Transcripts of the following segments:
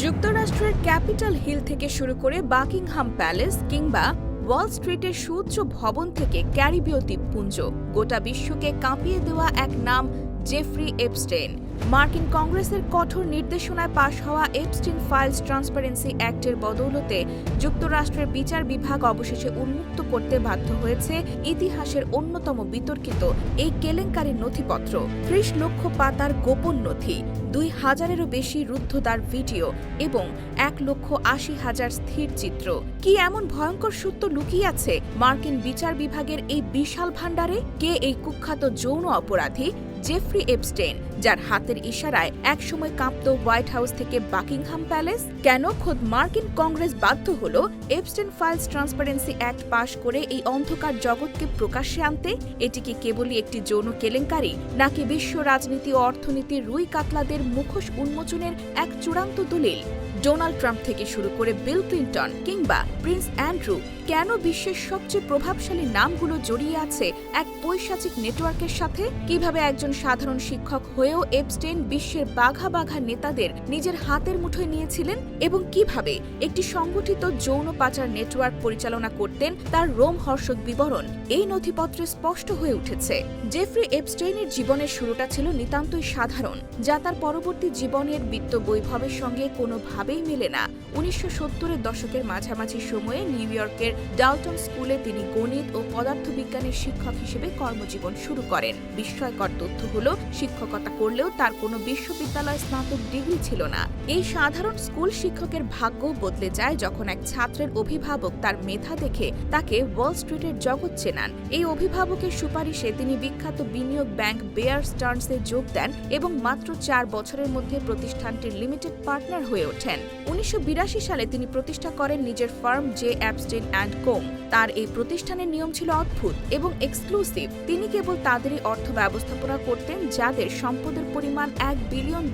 যুক্তরাষ্ট্রের capital hill থেকে শুরু করে বাকিংহাম প্যালেস কিংবা ওয়াল স্ট্রিটের সুউচ্চ ভবন থেকে ক্যারিবীয় দ্বীপপুঞ্জ, গোটা বিশ্বকে কাঁপিয়ে দেওয়া এক নাম জেফ্রি এপস্টেইন। মার্কিন কংগ্রেসের কঠোর নির্দেশনায় পাশ হওয়া এপস্টেইন ফাইলস ট্রান্সপারেন্সি অ্যাক্টের বদৌলতে যুক্তরাষ্ট্রের বিচার বিভাগ অবশেষে উন্মুক্ত করতে বাধ্য হয়েছে ইতিহাসের অন্যতম বিতর্কিত এই কেলেঙ্কারির নথিপত্র। ৩০ লক্ষ পাতার গোপন নথি, ২,০০০-এরও বেশি রুদ্ধদ্বার ভিডিও এবং ১,৮০,০০০ স্থির চিত্র। কি এমন ভয়ঙ্কর সত্য লুকিয়ে আছে মার্কিন বিচার বিভাগের এই বিশাল ভাণ্ডারে? কে এই কুখ্যাত যৌন অপরাধী জেফ্রি এপস্টেইন, যার হাতের ইশারায় একসময় কাঁপত হোয়াইট হাউস থেকে বাকিংহাম প্যালেস? কেন খোদ মার্কিন কংগ্রেস বাধ্য হল এপস্টেইন ফাইলস ট্রান্সপারেন্সি অ্যাক্ট পাশ করে এই অন্ধকার জগৎকে প্রকাশ্যে আনতে? এটি কি কেবলই একটি যৌন কেলেঙ্কারি, নাকি বিশ্ব রাজনীতি ও অর্থনীতির রুই কাতলাদের মুখোশ উন্মোচনের এক চূড়ান্ত দলিল? ডোনাল্ড ট্রাম্প থেকে শুরু করে বিল ক্লিন্টন কিংবা প্রিন্স অ্যান্ড্রু, কেন বিশ্বের সবচেয়ে প্রভাবশালী নামগুলো জড়িয়ে আছে এক পৈশাচিক নেটওয়ার্কের সাথে? কিভাবে একজন সাধারণ শিক্ষক হয়েও এপস্টেইন বিশ্বের বাঘা বাঘা নেতাদের নিজের হাতের মুঠোয় নিয়েছিলেন, এবং কিভাবে একটি সংগঠিত যৌন পাচার নেটওয়ার্ক পরিচালনা করতেন তার রোমহর্ষক বিবরণ এই নথিপত্রে স্পষ্ট হয়ে উঠেছে। জেফ্রি এপস্টেইনের জীবনের শুরুটা ছিল নিতান্তই সাধারণ, যা তার পরবর্তী জীবনের বিত্ত বৈভবের সঙ্গে কোনোভাবেই মেলে না। ১৯৭০-এর দশকের মাঝামাঝি সময়ে নিউ ইয়র্কের ডাল্টন স্কুলে তিনি গণিত ও পদার্থবিজ্ঞানের শিক্ষক হিসেবে কর্মজীবন শুরু করেন। বিস্ময়কর তথ্য হল, শিক্ষকতা করলেও তার কোনো বিশ্ববিদ্যালয় স্নাতক ডিগ্রি ছিল না। এই সাধারণ স্কুল শিক্ষকের ভাগ্য বদলে যায় যখন এক ছাত্রের অভিভাবক তার মেধা দেখে তাকে ওয়াল স্ট্রিটের জগৎ চেনান। এই অভিভাবকের সুপারিশে তিনি বিখ্যাত বিনিয়োগ ব্যাংক বেয়ার স্টার্নসে যোগ দেন এবং মাত্র ৪ বছরের মধ্যে প্রতিষ্ঠানটির লিমিটেড পার্টনার হয়ে ওঠেন। ১৯৮২ সালে তিনি প্রতিষ্ঠা করেন নিজের farm J Epstein and co. তার এই প্রতিষ্ঠানের নিয়ম ছিল অদ্ভুত এবং এক্সক্লুসিভ। তিনি কেবল তাদেরই অর্থ ব্যবস্থাপনা করতেন যাদের সম্পদের পরিমাণ $1 বিলিয়ন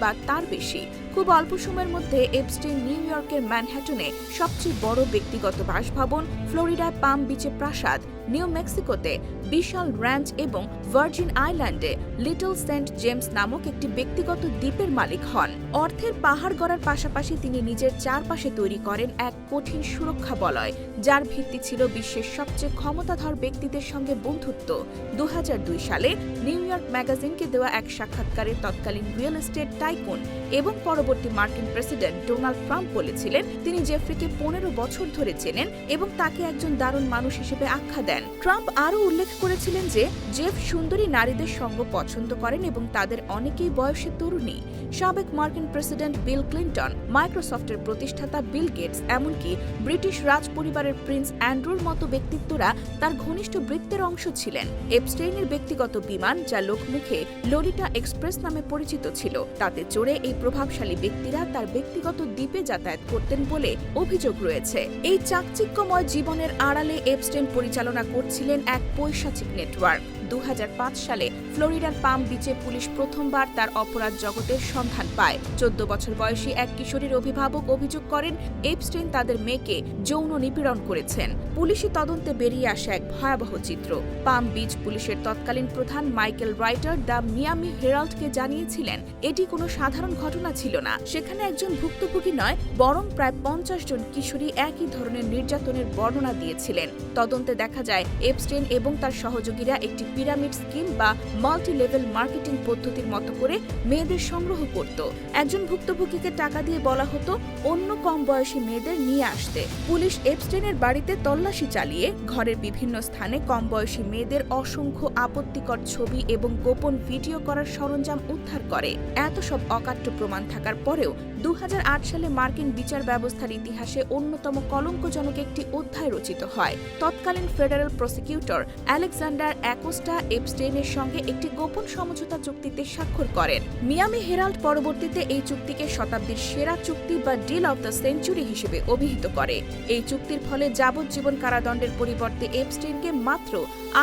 বা তার বেশি। খুব অল্প সময়ের মধ্যে এপস্টেইন নিউ ইয়র্কের ম্যানহাটনে সবচেয়ে বড় ব্যক্তিগত বাসভবন, ফ্লোরিডায় পাম বিচে প্রাসাদ, নিউ মেক্সিকোতে বিশাল র্যাঞ্চ এবং ভার্জিন আইল্যান্ডে লিটল সেন্ট জেমস নামক একটি ব্যক্তিগত দ্বীপের মালিক হন। অর্থের পাহাড় গড়ার পাশাপাশি তিনি নিজের চারপাশে তৈরি করেন এক কঠিন সুরক্ষা বলয়, যার ভিত্তি ছিল বিশ্বের সবচেয়ে ক্ষমতাধর ব্যক্তিদের সঙ্গে বন্ধুত্ব। ২০০২ সালে নিউ ইয়র্ক ম্যাগাজিনকে দেওয়া এক সাক্ষাৎকারে তৎকালীন রিয়েল এস্টেট টাইকুন এবং পরবর্তী মার্কিন প্রেসিডেন্ট ডোনাল্ড ট্রাম্প বলেছিলেন তিনি জেফ্রিকে ১৫ বছর ধরে চেনেন এবং তাকে একজন দারুণ মানুষ হিসেবে আখ্যা দেন। ট্রাম্প আরও উল্লেখ করেছিলেন যে জেফ সুন্দরী নারীদের সঙ্গ পছন্দ করেন এবং তাদের অনেকেই বয়সে তরুণী। সাবেক মার্কিন প্রেসিডেন্ট বিল ক্লিন্টন, মাইক্রোসফটের প্রতিষ্ঠাতা বিল গেটস, এমনকি ব্রিটিশ রাজ পরিবারের প্রিন্স অ্যান্ড্রুর মতো ব্যক্তিত্বরা তার ঘনিষ্ঠ বৃত্তের অংশ ছিলেন। এপস্টেইনের ব্যক্তিগত বিমান, যা লোকমুখে লোলিটা এক্সপ্রেস নামে পরিচিত ছিল, তাতে চড়ে এই প্রভাবশালী ব্যক্তিরা তার ব্যক্তিগত দ্বীপে যাতায়াত করতেন বলে অভিযোগ রয়েছে। এই চাকচিক্যময় জীবনের আড়ালে এপস্টেইন পরিচালনা করছিলেন এক পৈশাচিক নেটওয়ার্ক। ২০০৫ সালে ফ্লোরিডার পাম বিচে পুলিশ প্রথমবার তার অপরাধ জগতের সন্ধান পায়। ১৪ বছর বয়সী এক কিশোরীর অভিভাবক অভিযোগ করেন এপস্টেইন তাদের মেয়েকে যৌন নিপীড়ন করেছেন। পুলিশি তদন্তে বেরিয়ে আসে এক ভয়াবহ চিত্র। পাম বিচ পুলিশের তৎকালীন প্রধান মাইকেল রাইটার দ্য মিয়ামি হেরাল্ডকে জানিয়েছিলেন এটি কোনো সাধারণ ঘটনা ছিল না। সেখানে একজন ভুক্তভোগী নয়, বরং প্রায় ৫০ জন কিশোরী একই ধরনের নির্যাতনের বর্ণনা দিয়েছিলেন। তদন্তে দেখা যায় এপস্টেইন এবং তার সহযোগীরা একটি পিরামিড স্কিম বা মাল্টি লেভেল মার্কেটিং পদ্ধতির মতো করে মেয়েদের সংগ্রহ করত। একজন ভুক্তভোগীকে টাকা দিয়ে বলা হতো অন্য কম বয়সী মেয়েদের নিয়ে আসতে। পুলিশ এপস্টেইনের বাড়িতে তল্লাশি চালিয়ে ঘরের বিভিন্ন স্থানে কম বয়সী মেয়েদের অসংখ্য আপত্তিকর ছবি এবং গোপন ভিডিও করার সরঞ্জাম উদ্ধার করে। এত সব অকাট্য প্রমাণ থাকার পরেও ২০০৮ সালে মার্কিন বিচার ব্যবস্থার ইতিহাসে অন্যতম কলঙ্কজনক একটি অধ্যায় রচিত হয়। তৎকালীন ফেডারেল প্রসিকিউটর আলেকজান্ডার অ্যাকোস্টা এপস্টেইনের সঙ্গে একটি গোপন সমঝোতা চুক্তিতে স্বাক্ষর করেন। মিয়ামি হেরাল্ড পরবর্তীতে এই চুক্তিকে শতাব্দীর সেরা চুক্তি বা ডিল অব দ্য সেঞ্চুরি হিসেবে অভিহিত করে। এই চুক্তির ফলে যাবজ্জীবন কারাদণ্ডের পরিবর্তে এপস্টেইনকে মাত্র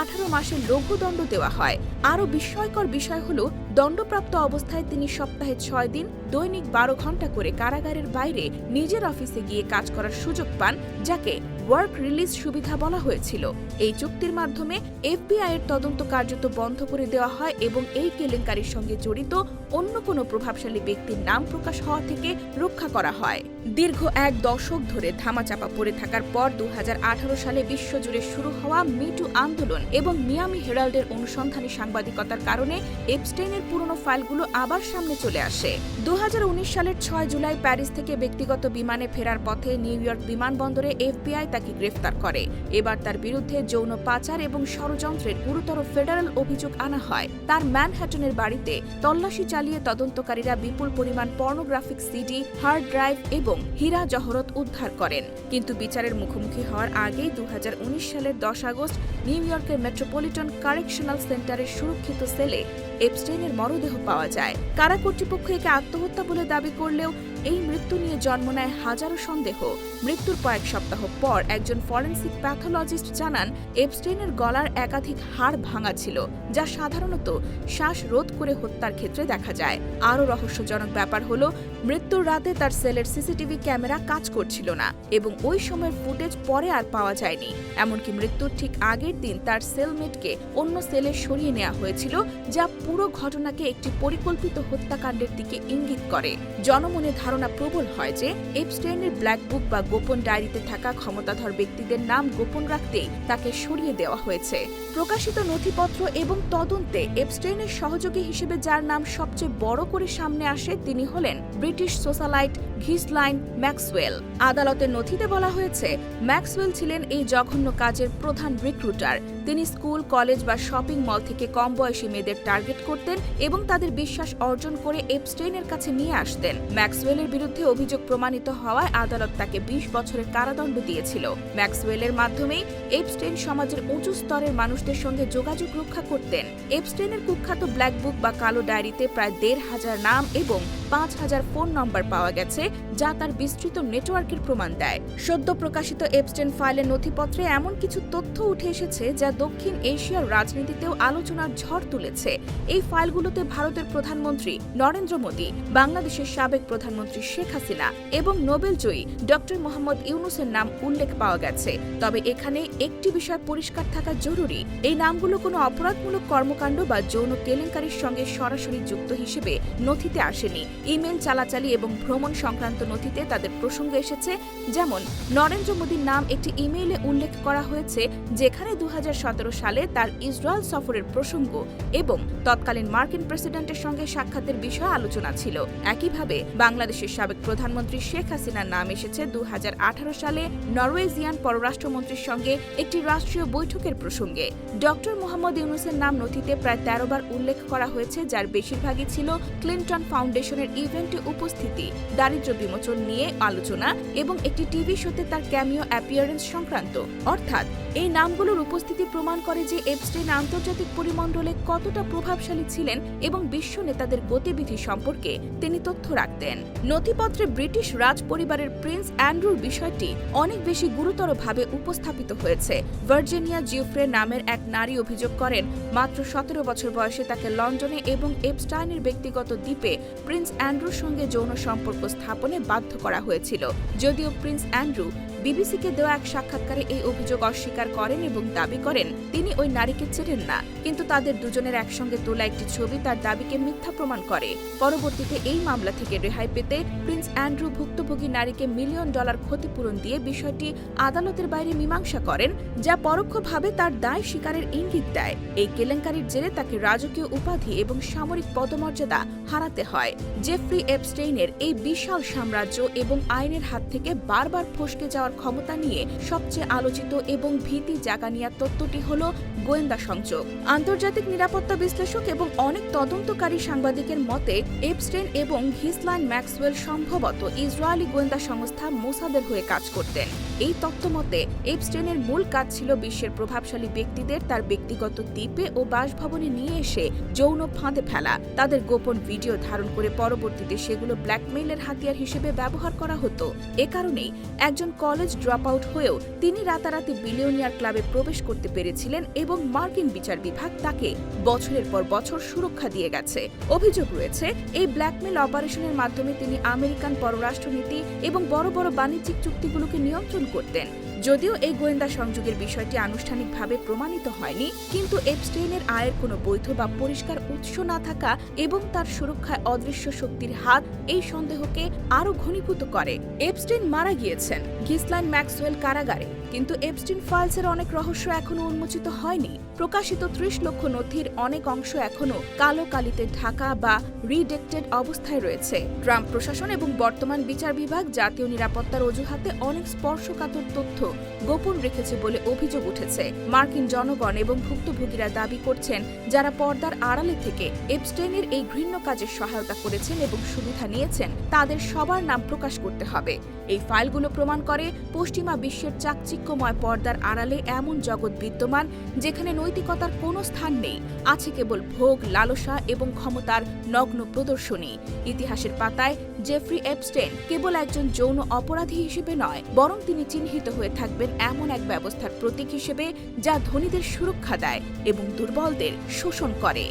১৮ মাসের লঘুদণ্ড দেওয়া হয়। আরও বিস্ময়কর বিষয় হল, দণ্ডপ্রাপ্ত অবস্থায় তিনি সপ্তাহে ৬ দিন দৈনিক ১২ ঘণ্টা করে কারাগারের বাইরে নিজের অফিসে গিয়ে কাজ করার সুযোগ পান, যাকে ওয়ার্ক রিলিজ সুবিধা বলা হয়েছিল। এই চুক্তির মাধ্যমে FBI এর তদন্ত কার্যত বন্ধ করে দেওয়া হয় এবং এই কেলেঙ্কারির সঙ্গে জড়িত অন্য কোনো প্রভাবশালী ব্যক্তির নাম প্রকাশ হওয়া থেকে রক্ষা করা হয়। দীর্ঘ এক দশক ধরে ধামাচাপা পড়ে থাকার পর 2018 সালে বিশ্বজুড়ে শুরু হওয়া মিটু আন্দোলন এবং মিয়ামি হেরাল্ডের অনুসন্ধানী সাংবাদিকতার কারণে এপস্টেইনের পুরনো ফাইলগুলো আবার সামনে চলে আসে। 2019 সালের 6 জুলাই প্যারিস থেকে ব্যক্তিগত বিমানে ফেরার পথে নিউ ইয়র্ক বিমানবন্দরে FBI তাকে গ্রেফতার করে। এবার তার বিরুদ্ধে যৌন পাচার এবং ষড়যন্ত্রের গুরুতর ফেডারেল অভিযোগ আনা হয়। তার ম্যানহাটনের বাড়িতে তল্লাশি চালিয়ে তদন্তকারীরা বিপুল পরিমাণ পর্নোগ্রাফিক সিডি, হার্ড ড্রাইভ এবং হীরা জহরত উদ্ধার করেন। কিন্তু বিচারের মুখোমুখি হওয়ার আগেই 2019 সালের 10 আগস্ট নিউ ইয়র্কের মেট্রোপলিটন কারেকশনাল সেন্টারের সুরক্ষিত সেলে এপস্টেইনের মরদেহ পাওয়া যায়। কারা কর্তৃপক্ষ একে আত্মহত্যা বলে দাবি করলেও এই মৃত্যু নিয়ে জন্ম নেয় হাজারো সন্দেহ। মৃত্যুর কয়েক সপ্তাহ পর একজন ফরেনসিক প্যাথোলজিস্ট জানান এপস্টেইনের গলার একাধিক হাড় ভাঙা ছিল, যা সাধারণত শ্বাসরোধ করে হত্যার ক্ষেত্রে দেখা যায়। আরও রহস্যজনক ব্যাপার হলো মৃত্যুর রাতে তার সেলের সিসিটিভি ক্যামেরা কাজ করছিল না এবং ওই সময়ের ফুটেজ পরে আর পাওয়া যায়নি। এমনকি মৃত্যুর ঠিক আগের দিন তার সেলমেটকে অন্য সেলে সরিয়ে নেওয়া হয়েছিল, যা পুরো ঘটনাকে একটি পরিকল্পিত হত্যাকাণ্ডের দিকে ইঙ্গিত করে। জনমনে ধারণা প্রবল হয় যে এপস্টেইনের ব্ল্যাক বুক বা গোপন ডায়েরিতে থাকা ক্ষমতাধর ব্যক্তিদের নাম গোপন রাখতেই তাকে সরিয়ে দেওয়া হয়েছে। প্রকাশিত নথিপত্র এবং তদন্তে এপস্টেইনের সহযোগী হিসেবে যার নাম সবচেয়ে বড় করে সামনে আসে তিনি হলেন ব্রিটিশ সোশ্যালাইট ঘিসলাইন ম্যাক্সওয়েল। আদালতের নথিতে বলা হয়েছে ম্যাক্সওয়েল ছিলেন এই জঘন্য কাজের প্রধান রিক্রুটার। তিনি স্কুল, কলেজ বা শপিং মল থেকে কম বয়সী মেয়েদের টার্গেট করতেন এবং তাদের বিশ্বাস অর্জন করে এপস্টেইনের কাছে নিয়ে আসতেন। ম্যাক্সওয়েলের বিরুদ্ধে অভিযোগ প্রমাণিত হওয়ায় আদালত তাকে 20 বছরের কারাদণ্ড দিয়েছিল। ম্যাক্সওয়েলের মাধ্যমেই এপস্টেইন সমাজের উঁচু স্তরের মানুষদের সঙ্গে যোগাযোগ রক্ষা করতেন। এপস্টেইনের কুখ্যাত ব্ল্যাক বুক বা কালো ডায়েরিতে প্রায় 1,500 নাম এবং 5,000 ফোন নম্বর পাওয়া গেছে, যা তার বিস্তৃত নেটওয়ার্কের প্রমাণ দেয়। সদ্য প্রকাশিত এপস্টেইন ফাইলের নথিপত্রে এমন কিছু তথ্য উঠে এসেছে যা দক্ষিণ এশিয়ার রাজনীতিতেও আলোচনার ঝড় তুলেছে। এই ফাইলগুলোতে ভারতের প্রধানমন্ত্রী নরেন্দ্র মোদী, বাংলাদেশের সাবেক প্রধানমন্ত্রী শেখ হাসিনা এবং নোবেলজয়ী ডক্টর মোহাম্মদ ইউনূসের নাম উল্লেখ পাওয়া গেছে। তবে এখানে একটি বিষয় পরিষ্কার থাকা জরুরি, এই নামগুলো কোনো অপরাধমূলক কর্মকাণ্ড বা যৌন কেলেঙ্কারির সঙ্গে সরাসরি যুক্ত হিসেবে নথিতে আসেনি। ইমেল চালাচালি এবং ভ্রমণ সংক্রান্ত নথিতে তাদের প্রসঙ্গ এসেছে, যেমন নরেন্দ্র মোদীর নাম একটি ইমেইলে উল্লেখ করা হয়েছে যেখানে 2017 সালে তার ইসরায়েল সফরের প্রসঙ্গ এবং তৎকালীন মার্কিন প্রেসিডেন্টের সঙ্গে সাক্ষাতের বিষয়ে আলোচনা ছিল। একইভাবে বাংলাদেশের সাবেক প্রধানমন্ত্রী শেখ হাসিনার নাম এসেছে 2018 সালে নরওয়েজিয়ান পররাষ্ট্রমন্ত্রীর সঙ্গে একটি রাষ্ট্রীয় বৈঠকের প্রসঙ্গে। ডক্টর মোহাম্মদ ইউনূসের নাম নথিতে প্রায় 13 বার উল্লেখ করা হয়েছে, যার বেশিরভাগই ছিল ক্লিন্টন ফাউন্ডেশনের ইভেন্টে উপস্থিতি, দারিদ্র্য বিমোচন নিয়ে আলোচনা এবং একটি টিভি শোতে তার ক্যামিও অ্যাপিয়ারেন্স সংক্রান্ত। অর্থাৎ এই নামগুলোর উপস্থিতি প্রমাণ করে যে এপস্টেইন আন্তর্জাতিক পরিমণ্ডলে কতটা প্রভাবশালী ছিলেন এবং বিশ্ব নেতাদের গতিবিধি সম্পর্কে তিনি তথ্য রাখতেন। নথিপত্রে ব্রিটিশ রাজ পরিবারের প্রিন্স অ্যান্ড্রুর বিষয়টি অনেক বেশি গুরুতরভাবে উপস্থাপিত হয়েছে। ভার্জিনিয়া জিওফ্রে নামের এক নারী অভিযোগ করেন মাত্র 17 বছর বয়সে তাকে লন্ডনে এবং এপস্টাইনের ব্যক্তিগত দ্বীপে প্রিন্স অ্যান্ড্রুর সঙ্গে যৌন সম্পর্ক স্থাপনে বাধ্য করা হয়েছিল। যদিও প্রিন্স অ্যান্ড্রু বিবিসিকে দেওয়া এক সাক্ষাৎকারে এই অভিযোগ অস্বীকার করেন এবং দাবি করেন তিনি ওই নারীকে চেনেন না, কিন্তু তাদের দুজনের একসঙ্গে তোলা একটি ছবি তার দাবিকে মিথ্যা প্রমাণ করে। পরবর্তীতে এই মামলা থেকে রেহাই পেতে প্রিন্স অ্যান্ড্রু ভুক্তভোগী নারীকে $1 মিলিয়ন ক্ষতিপূরণ দিয়ে বিষয়টি আদালতের বাইরে মীমাংসা করেন, যা পরোক্ষভাবে তার দায় স্বীকারের ইঙ্গিত দেয়। এই কেলেঙ্কারির জেরে তাকে রাজকীয় উপাধি এবং সামরিক পদমর্যাদা হারাতে হয়। জেফ্রি এপস্টেইনের এই বিশাল সাম্রাজ্য এবং আইনের হাত থেকে বারবার ফসকে যাওয়ার ক্ষমতা নিয়ে সবচেয়ে আলোচিত এবং ভীতি জাগানিয়া তত্ত্বটি হল গোয়েন্দা সংযোগ। আন্তর্জাতিক নিরাপত্তা বিশ্লেষক এবং অনেক তদন্তকারী সাংবাদিকের মতে এপস্টেইন এবং ঘিসলাইন ম্যাক্সওয়েল সম্ভবত ইসরায়েলি গোয়েন্দা সংস্থা মোসাদের হয়ে কাজ করতেন। এই তত্ত্ব মতে এপস্টেইনের মূল কাজ ছিল বিশ্বের প্রভাবশালী ব্যক্তিদের তার ব্যক্তিগত দ্বীপে ও বাসভবনে নিয়ে এসে যৌন ফাঁদে ফেলা, তাদের গোপন ভিডিও ধারণ করে পরবর্তীতে সেগুলো ব্ল্যাকমেইলের হাতিয়ার হিসেবে ব্যবহার করা হতো। এ কারণেই একজন কলেজ ড্রপ আউট হয়েও তিনি রাতারাতি বিলিয়নিয়ার ক্লাবে প্রবেশ করতে পেরেছিলেন এবং মার্কিন বিচার বিভাগ তাকে বছরের পর বছর সুরক্ষা দিয়ে গেছে। অভিযোগ রয়েছে এই ব্ল্যাকমেইল অপারেশনের মাধ্যমে তিনি আমেরিকান পররাষ্ট্রনীতি এবং বড় বড় বাণিজ্যিক চুক্তিগুলোকে নিয়ন্ত্রণ করতেন। যদিও এই গোয়েন্দা সংযোগের বিষয়টি আনুষ্ঠানিকভাবে প্রমাণিত হয়নি, কিন্তু এপস্টেইনের আয়ের কোনো বৈধ বা পরিষ্কার উৎস না থাকা এবং তার সুরক্ষায় অদৃশ্য শক্তির হাত এই সন্দেহকে আরও ঘনীভূত করে। এপস্টেইন মারা গিয়েছেন গিসলাইন ম্যাক্সওয়েল কারাগারে, কিন্তু এপস্টেইন ফাইলসের অনেক রহস্য এখনও উন্মোচিত হয়নি। প্রকাশিত ৩০ লক্ষ নথির অনেক অংশ এখনও কালো কালিতে ঢাকা বা রিডেক্টেড অবস্থায় রয়েছে। ট্রাম্প প্রশাসন এবং বর্তমান বিচার বিভাগ জাতীয় নিরাপত্তার অজুহাতে অনেক স্পর্শকাতর তথ্য গোপন রেখেছে বলে অভিযোগ উঠেছে। মার্কিন জনগণ এবং ভুক্তভোগীরা দাবি করছেন, যারা পর্দার আড়ালে থেকে এপস্টেইনের এই ঘৃণ্য কাজের সহায়তা করেছেন এবং সুবিধা নিয়েছেন, তাদের সবার নাম প্রকাশ করতে হবে। এই ফাইলগুলো প্রমাণ করে পশ্চিমা বিশ্বের চাকচিক্যময় পর্দার আড়ালে এমন জগৎ বিদ্যমান যেখানে নৈতিকতার কোনো স্থান নেই, আছে কেবল ভোগ, লালসা এবং ক্ষমতার নগ্ন প্রদর্শনী। ইতিহাসের পাতায় জেফ্রি এপস্টেইন কেবল একজন যৌন অপরাধী হিসেবে নয়, বরং তিনি চিহ্নিত হয়ে থাকবেন এমন এক ব্যবস্থার প্রতীক হিসেবে যা ধনীদের সুরক্ষা দেয় এবং দুর্বলদের শোষণ করে।